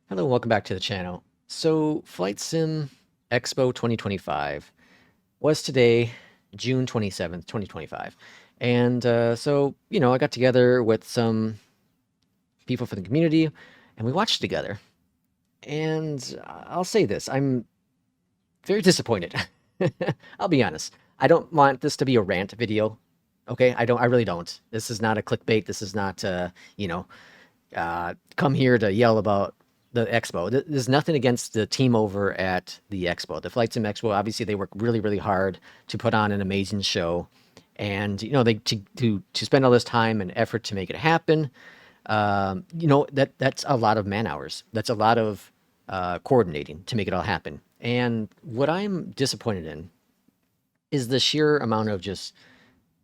Hello, and welcome back to the channel. So, Flight Sim Expo 2025 was today, June 27th, 2025. And I got together with some people from the community and we watched together. And I'll say this, I'm very disappointed. I'll be honest. I don't want this to be a rant video. Okay, I really don't. This is not a clickbait. This is not, come here to yell about the Expo. There's nothing against the team over at the Expo. The Flight Sim Expo, obviously, they work really, really hard to put on an amazing show, and they to spend all this time and effort to make it happen. That's a lot of man hours. That's a lot of coordinating to make it all happen. And what I'm disappointed in is the sheer amount of just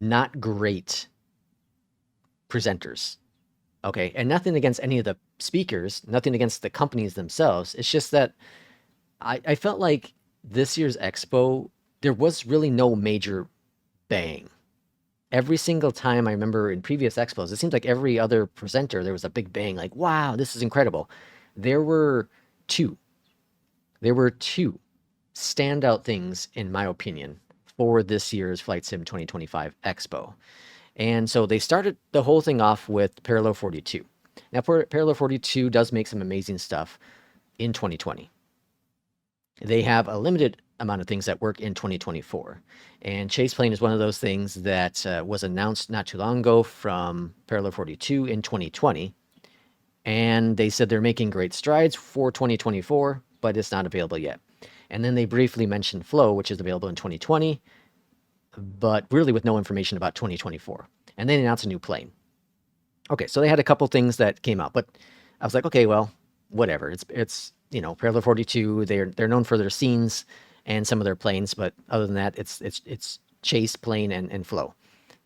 not great presenters. Okay, and nothing against any of the speakers, nothing against the companies themselves. It's just that I felt like this year's expo, there was really no major bang. Every single time I remember in previous expos, it seems like every other presenter, there was a big bang, like, wow, this is incredible. There were two, there were two standout things, in my opinion, for this year's Flight Sim 2025 Expo. And so they started the whole thing off with Parallel 42. Now, Parallel 42 does make some amazing stuff in 2020. They have a limited amount of things that work in 2024. And Chase Plane is one of those things that was announced not too long ago from Parallel 42 in 2020. And they said they're making great strides for 2024, but it's not available yet. And then they briefly mentioned Flow, which is available in 2020, but really with no information about 2024. And then they announced a new plane. Okay, so they had a couple things that came out, but I was like, okay, well, whatever. It's Parallel 42. They're known for their scenes and some of their planes, but other than that, it's Chase, Plane, and Flow.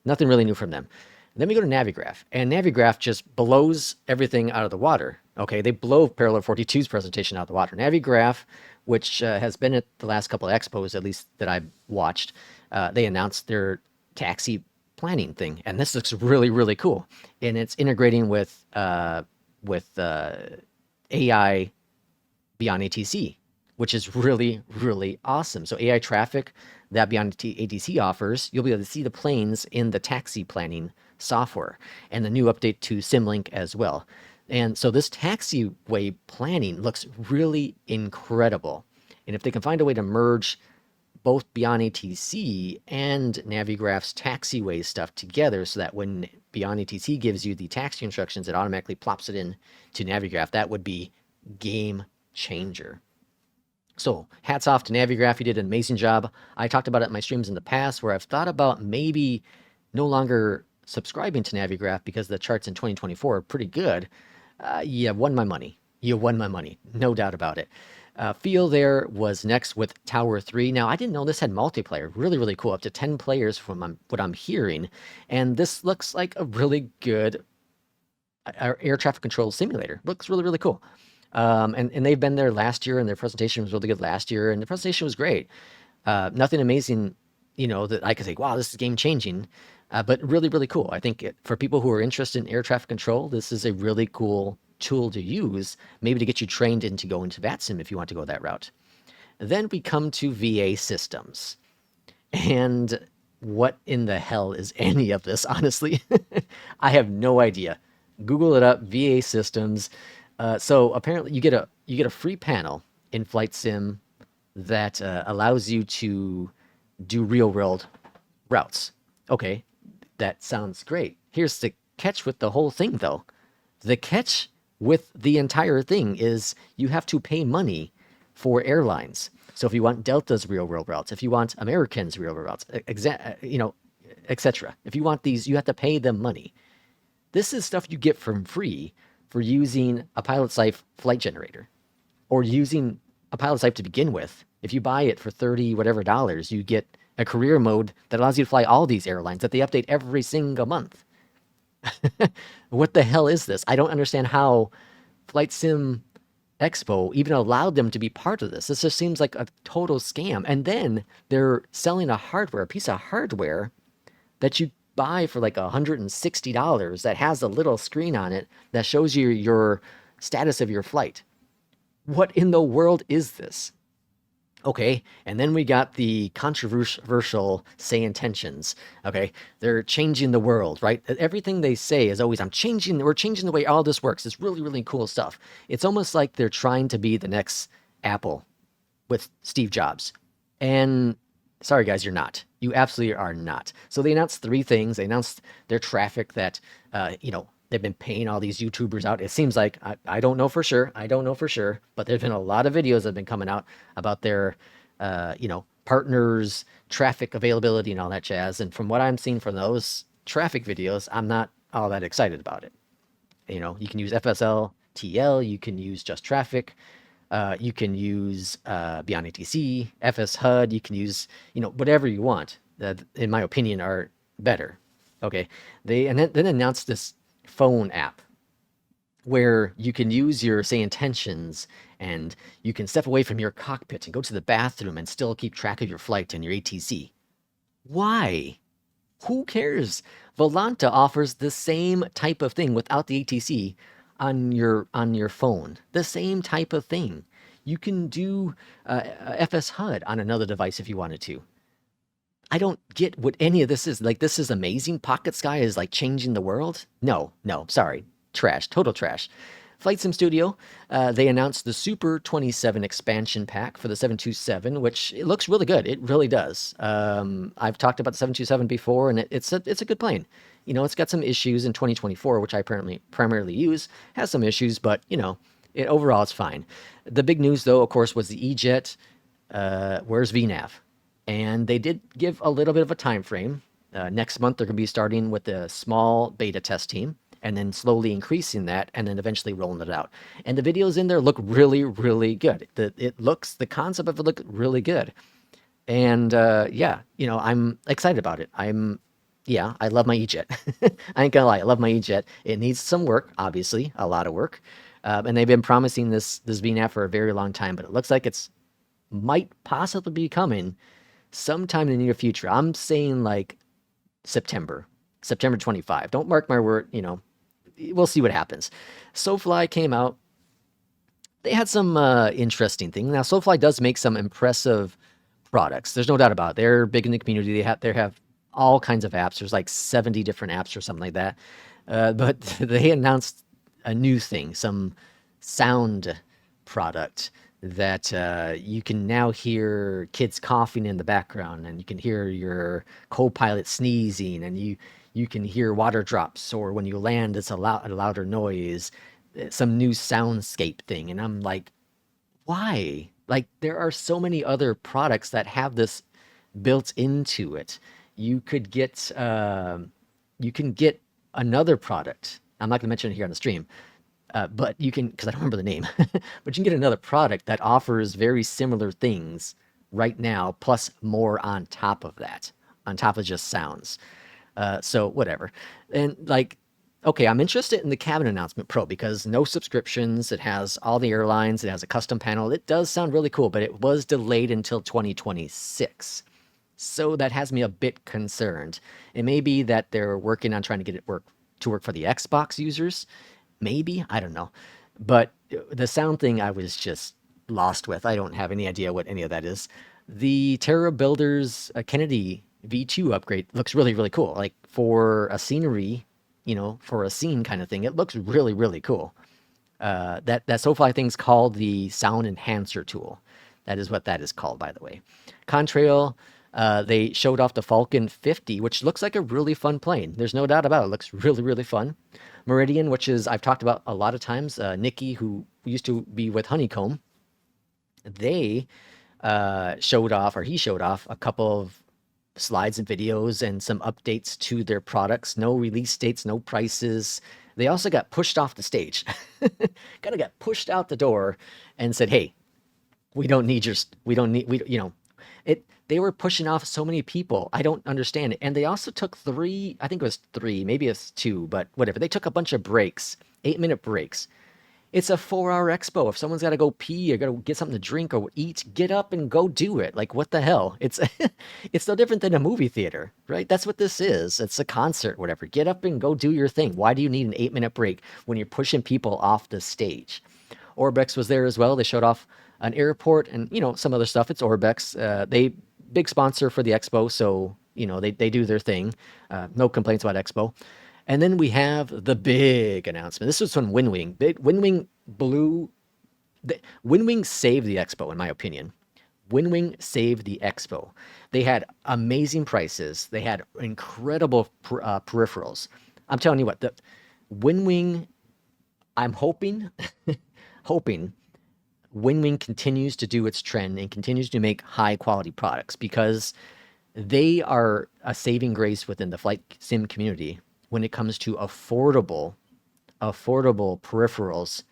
Nothing really new from them. And then we go to NAVIGRAPH, and NAVIGRAPH just blows everything out of the water. Okay, they blow Parallel 42's presentation out of the water. NAVIGRAPH, which has been at the last couple of expos, at least that I've watched, they announced their taxi planning thing, and this looks really, really cool. And it's integrating with AI beyond ATC, which is really, really awesome. So AI traffic that beyond ATC offers, you'll be able to see the planes in the taxi planning software, and the new update to SimLink as well. And so this taxiway planning looks really incredible. And if they can find a way to merge both Beyond ATC and NaviGraph's taxiway stuff together so that when Beyond ATC gives you the taxi instructions, it automatically plops it in to NaviGraph, that would be game changer. So hats off to NaviGraph. You did an amazing job. I talked about it in my streams in the past where I've thought about maybe no longer subscribing to NaviGraph because the charts in 2024 are pretty good. You won my money. You won my money. No doubt about it. Feel there was next with Tower 3. Now, I didn't know this had multiplayer. Really, really cool. Up to 10 players from what I'm hearing. And this looks like a really good air traffic control simulator. Looks really, really cool. And they've been there last year, and their presentation was really good last year, and the presentation was great. Nothing amazing, that I could say, wow, this is game changing, but really, really cool. I think for people who are interested in air traffic control, this is a really cool tool to use, maybe to get you trained into going to VATSIM if you want to go that route. Then we come to VA systems. And what in the hell is any of this, honestly? I have no idea. Google it up, VA systems. So apparently you get a free panel in Flight Sim that allows you to do real world routes. Okay, that sounds great. Here's the catch with the whole thing, though. The catch with the entire thing is you have to pay money for airlines. So if you want Delta's real world routes, if you want American's real world routes, etc. If you want these, you have to pay them money. This is stuff you get for free for using a Pilot's Life flight generator or using a Pilot's Life to begin with. If you buy it for 30 whatever dollars, you get a career mode that allows you to fly all these airlines that they update every single month. What the hell is this? I don't understand how Flight Sim Expo even allowed them to be part of this. This just seems like a total scam. And then they're selling a piece of hardware that you buy for like $160 that has a little screen on it that shows you your status of your flight. What in the world is this? Okay, and then we got the controversial say intentions. Okay, they're changing the world, right? Everything they say is always, we're changing the way all this works. It's really, really cool stuff. It's almost like they're trying to be the next Apple with Steve Jobs. And sorry, guys, you're not. You absolutely are not. So they announced three things. They announced their traffic that, they've been paying all these YouTubers out. It seems like, I don't know for sure. I don't know for sure, but there's been a lot of videos that have been coming out about their, partners, traffic availability, and all that jazz. And from what I'm seeing from those traffic videos, I'm not all that excited about it. You can use FSL, TL, you can use just traffic, you can use Beyond ATC, FS HUD, you can use, whatever you want that, in my opinion, are better. Okay. Then announced this phone app where you can use your, say, intentions, and you can step away from your cockpit and go to the bathroom and still keep track of your flight and your ATC. Why? Who cares? Volanta offers the same type of thing without the ATC on your phone. The same type of thing. You can do FS HUD on another device if you wanted to. I don't get what any of this is. Like, this is amazing. Pocket Sky is like changing the world. No, sorry. Trash, total trash. Flight Sim Studio, they announced the Super 27 expansion pack for the 727, which it looks really good. It really does. I've talked about the 727 before, and it's a good plane. It's got some issues in 2024, which I primarily use. Has some issues, but overall it's fine. The big news, though, of course, was the EJET. Where's VNAV? And they did give a little bit of a time frame. Next month, they're going to be starting with a small beta test team, and then slowly increasing that, and then eventually rolling it out. And the videos in there look really, really good. The concept of it look really good. And yeah, I'm excited about it. I love my EJET. I ain't gonna lie, I love my EJET. It needs some work, obviously, a lot of work. And they've been promising this VNAV for a very long time, but it looks like it's might possibly be coming sometime in the near future. I'm saying like September 25. Don't mark my word, we'll see what happens. SoFly came out. They had some interesting things. Now, SoFly does make some impressive products. There's no doubt about it. They're big in the community. They have all kinds of apps. There's like 70 different apps or something like that. But they announced a new thing, some sound product that you can now hear kids coughing in the background, and you can hear your co-pilot sneezing, and you can hear water drops, or when you land, it's a louder noise, some new soundscape thing. And I'm like, why? Like, there are so many other products that have this built into it. You can get another product. I'm not going to mention it here on the stream, but you can, because I don't remember the name, but you can get another product that offers very similar things right now, plus more on top of that, on top of just sounds. So whatever. And like, okay, I'm interested in the Cabin Announcement Pro because no subscriptions. It has all the airlines. It has a custom panel. It does sound really cool, but it was delayed until 2026. So that has me a bit concerned. It may be that they're working on trying to get it to work for the Xbox users. Maybe, I don't know. But the sound thing I was just lost with. I don't have any idea what any of that is. The Terra Builders Kennedy V2 upgrade looks really, really cool. Like, for a scenery, for a scene kind of thing, it looks really, really cool. That SoFly thing's called the Sound Enhancer tool. That is what that is called, by the way. Contrail, they showed off the Falcon 50, which looks like a really fun plane. There's no doubt about it. It looks really, really fun. Meridian, which is, I've talked about a lot of times, Nikki, who used to be with Honeycomb, they he showed off a couple of slides and videos and some updates to their products. No release dates, no prices. They also got pushed off the stage. Kind of got pushed out the door and said, hey, they were pushing off so many people. I don't understand it. And they also took I think it was three, maybe it's two, but whatever. They took a bunch of breaks, 8-minute breaks. It's a 4-hour expo. If someone's got to go pee or got to get something to drink or eat, get up and go do it. Like, what the hell? It's no different than a movie theater, right? That's what this is. It's a concert, whatever. Get up and go do your thing. Why do you need an 8-minute break when you're pushing people off the stage? Orbex was there as well. They showed off an airport and, some other stuff. It's Orbex. They big sponsor for the Expo, so, they do their thing. No complaints about Expo. And then we have the big announcement. This was from Winwing. Winwing blew. Winwing saved the Expo, in my opinion. Winwing saved the Expo. They had amazing prices. They had incredible peripherals. I'm telling you what, the Winwing. I'm hoping, hoping Winwing continues to do its trend and continues to make high quality products because they are a saving grace within the flight sim community when it comes to affordable peripherals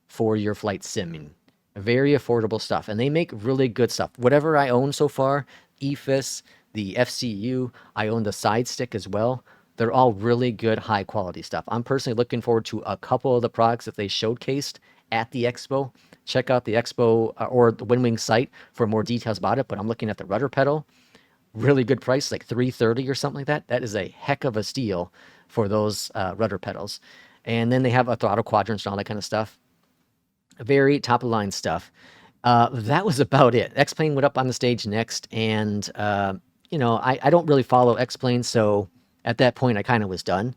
for your flight simming. Very affordable stuff. And they make really good stuff. Whatever I own so far, EFIS, the FCU, I own the side stick as well. They're all really good, high quality stuff. I'm personally looking forward to a couple of the products that they showcased at the Expo. Check out the Expo or the Winwing site for more details about it. But I'm looking at the rudder pedal. Really good price, like $330 or something like that. That is a heck of a steal for those rudder pedals. And then they have a throttle quadrants and all that kind of stuff. Very top of the line stuff. That was about it. X-Plane went up on the stage next, and I don't really follow X-Plane, so at that point I kind of was done.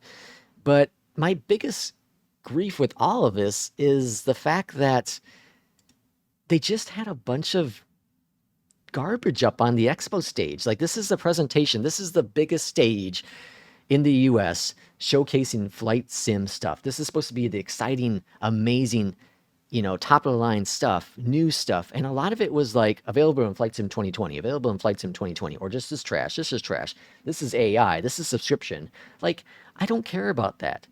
But my biggest grief with all of this is the fact that they just had a bunch of garbage up on the Expo stage. Like, this is the presentation. This is the biggest stage in the US showcasing flight sim stuff. This is supposed to be the exciting, amazing, top of the line stuff, new stuff. And a lot of it was like available in Flight Sim 2020, available in Flight Sim 2020, or just this trash, this is trash, this is AI, this is subscription. Like, I don't care about that.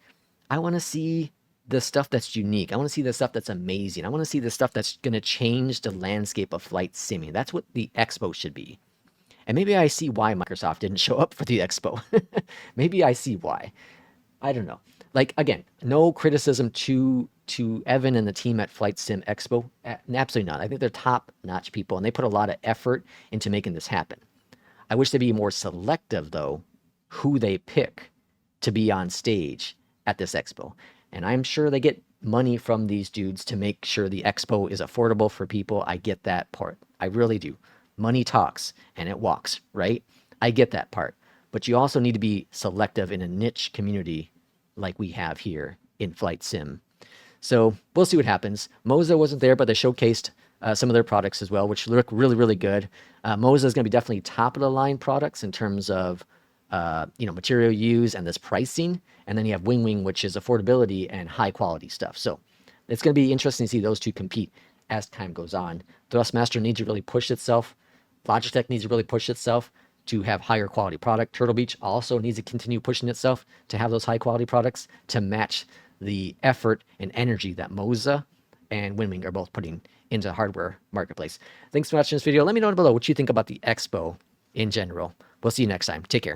I want to see the stuff that's unique. I want to see the stuff that's amazing. I want to see the stuff that's going to change the landscape of flight simming. That's what the Expo should be. And maybe I see why Microsoft didn't show up for the Expo. Maybe I see why. I don't know. Like, again, no criticism to Evan and the team at Flight Sim Expo. Absolutely not. I think they're top-notch people, and they put a lot of effort into making this happen. I wish they'd be more selective, though, who they pick to be on stage at this Expo. And I'm sure they get money from these dudes to make sure the Expo is affordable for people. I get that part. I really do. Money talks, and it walks, right? I get that part. But you also need to be selective in a niche community like we have here in Flight Sim. So we'll see what happens. Moza wasn't there, but they showcased some of their products as well, which look really, really good. Moza is going to be definitely top of the line products in terms of material used and this pricing. And then you have Winwing, which is affordability and high quality stuff. So it's going to be interesting to see those two compete as time goes on. Thrustmaster needs to really push itself. Logitech needs to really push itself to have higher quality product. Turtle Beach also needs to continue pushing itself to have those high quality products to match the effort and energy that Moza and Winwing are both putting into the hardware marketplace. Thanks for watching this video. Let me know down below what you think about the Expo in general. We'll see you next time. Take care.